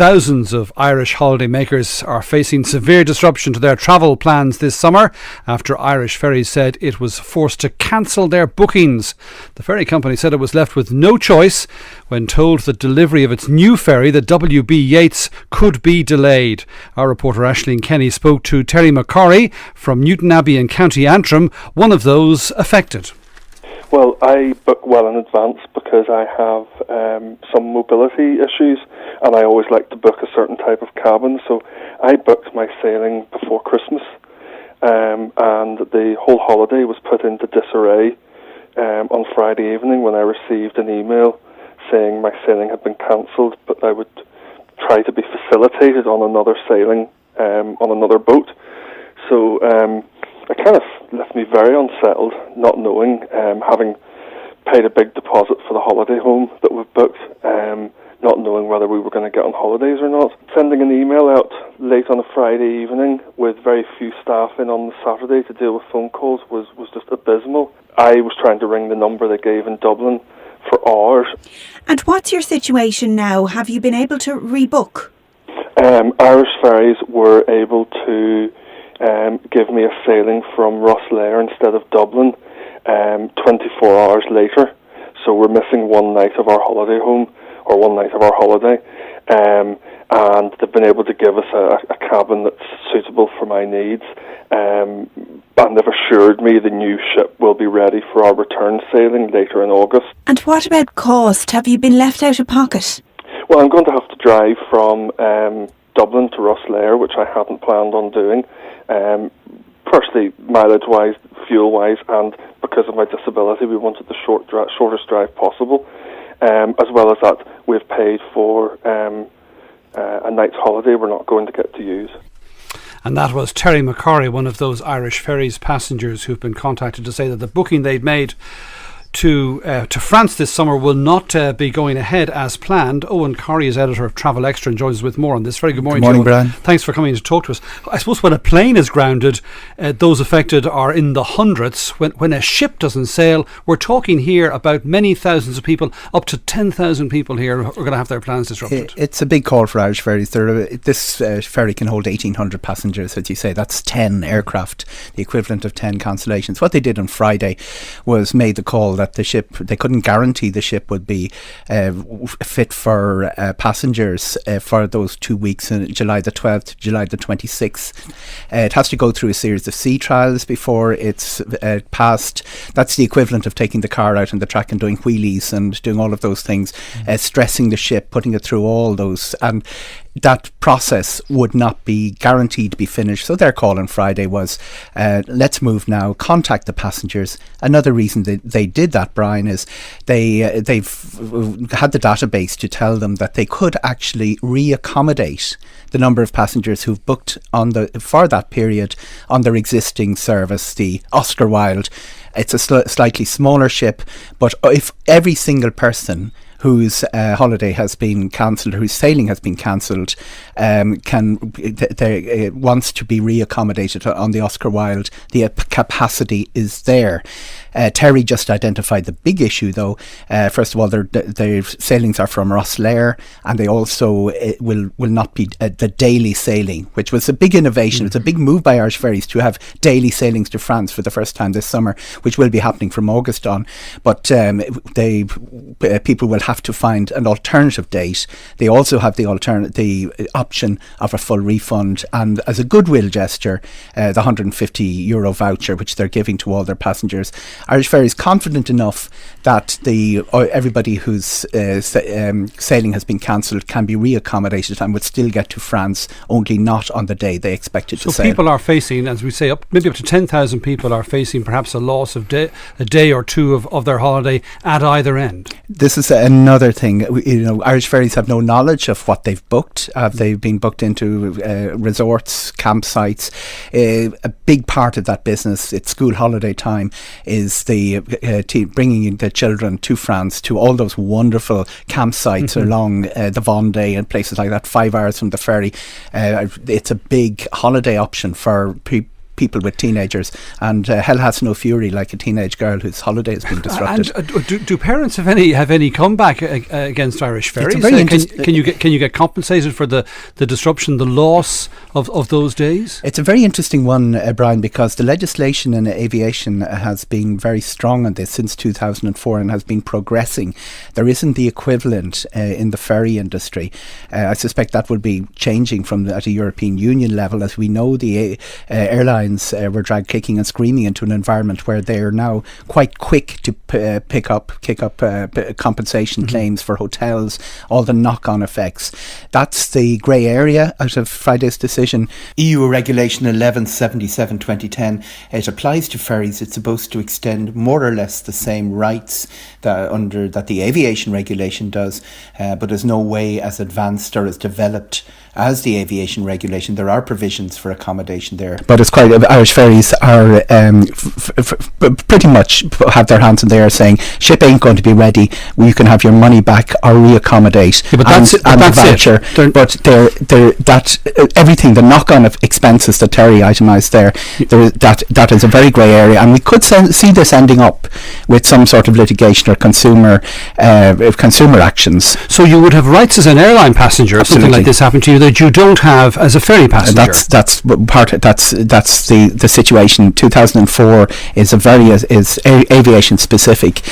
Thousands of Irish holidaymakers are facing severe disruption to their travel plans this summer after Irish Ferries said it was forced to cancel their bookings. The ferry company said it was left with no choice when told that delivery of its new ferry, the WB Yeats, could be delayed. Our reporter Aisling Kenny spoke to Terry McCrory from Newtonabbey in County Antrim, one of those affected. Well, I book well in advance because I have some mobility issues, and I always like to book a certain type of cabin. So I booked my sailing before Christmas, and the whole holiday was put into disarray on Friday evening when I received an email saying my sailing had been cancelled, but I would try to be facilitated on another sailing on another boat. So it kind of left me very unsettled, not knowing, having paid a big deposit for the holiday home that we've booked, not knowing whether we were going to get on holidays or not. Sending an email out late on a Friday evening with very few staff in on the Saturday to deal with phone calls was just abysmal. I was trying to ring the number they gave in Dublin for hours. And what's your situation now? Have you been able to rebook? Irish Ferries were able to give me a sailing from Rosslare instead of Dublin 24 hours later. So we're missing one night of our holiday home, or one night of our holiday, and they've been able to give us a cabin that's suitable for my needs, and they've assured me the new ship will be ready for our return sailing later in August. And what about cost? Have you been left out of pocket? Well, I'm going to have to drive from Dublin to Rosslare, which I hadn't planned on doing. Firstly, mileage-wise, fuel-wise, and because of my disability, we wanted the shortest drive possible. As well as that, we've paid for a night's holiday we're not going to get to use. And that was Terry McCrory, one of those Irish Ferries passengers who've been contacted to say that the booking they'd made to France this summer will not be going ahead as planned. Eoghan Corry is editor of Travel Extra and joins us with more on this. Very good morning. Good morning, Brian. Brian. Thanks for coming to talk to us. I suppose when a plane is grounded, those affected are in the hundreds. When a ship doesn't sail, we're talking here about many thousands of people, up to 10,000 people here who are going to have their plans disrupted. It's a big call for Irish Ferries. This ferry can hold 1,800 passengers, as you say. That's 10 aircraft, the equivalent of 10 cancellations. What they did on Friday was made the call that the ship, they couldn't guarantee the ship would be fit for passengers for those 2 weeks in July the 12th to July the 26th. It has to go through a series of sea trials before it's passed. That's the equivalent of taking the car out on the track and doing wheelies and doing all of those things, stressing the ship, putting it through all those, and that process would not be guaranteed to be finished. So their call on Friday was, let's move now, contact the passengers. Another reason they did that, Brian, is they've had the database to tell them that they could actually reaccommodate the number of passengers who've booked for that period on their existing service, the Oscar Wilde. It's a slightly smaller ship, but if every single person whose holiday has been cancelled, whose sailing has been cancelled, wants to be reaccommodated on the Oscar Wilde, the capacity is there. Terry just identified the big issue, though. First of all, their sailings are from Rosslare, and they also will not be the daily sailing, which was a big innovation. It's a big move by Irish Ferries to have daily sailings to France for the first time this summer, which will be happening from August on. But people will have to find an alternative date. They also have the option of a full refund, and as a goodwill gesture, the €150 voucher which they're giving to all their passengers. Irish Ferries confident enough that everybody whose sailing has been cancelled can be reaccommodated and would still get to France, only not on the day they expected to sail. So people are facing, as we say, maybe up to 10,000 people are facing perhaps a loss of a day or two of their holiday at either end. This is another thing. Irish Ferries have no knowledge of what they've booked. They've been booked into resorts, campsites. A big part of that business, it's school holiday time, is the bringing in the children to France, to all those wonderful campsites along the Vendée and places like that, 5 hours from the ferry. It's a big holiday option for people with teenagers, and hell has no fury like a teenage girl whose holiday has been disrupted. And do parents have any comeback against Irish Ferries? Can you get compensated for the disruption, the loss of those days? It's a very interesting one, Brian, because the legislation in aviation has been very strong on this since 2004 and has been progressing. There isn't the equivalent in the ferry industry. I suspect that will be changing at a European Union level. As we know, the airlines were dragged kicking and screaming into an environment where they are now quite quick to kick up compensation claims for hotels, all the knock-on effects. That's the grey area out of Friday's decision. EU Regulation 1177/2010, it applies to ferries. It's supposed to extend more or less the same rights that the aviation regulation does, but there's no way as advanced or as developed as the aviation regulation. There are provisions for accommodation there, but it's quite. Irish Ferries are pretty much have their hands in the air, saying ship ain't going to be ready. You can have your money back or re-accommodate. Yeah, but that's it. But everything, the knock-on of expenses that Terry itemised there, that is a very grey area, and we could see this ending up with some sort of litigation or consumer actions. So you would have rights as an airline passenger if something like this happened to you that you don't have as a ferry passenger. That's the situation. 2004 is aviation specific.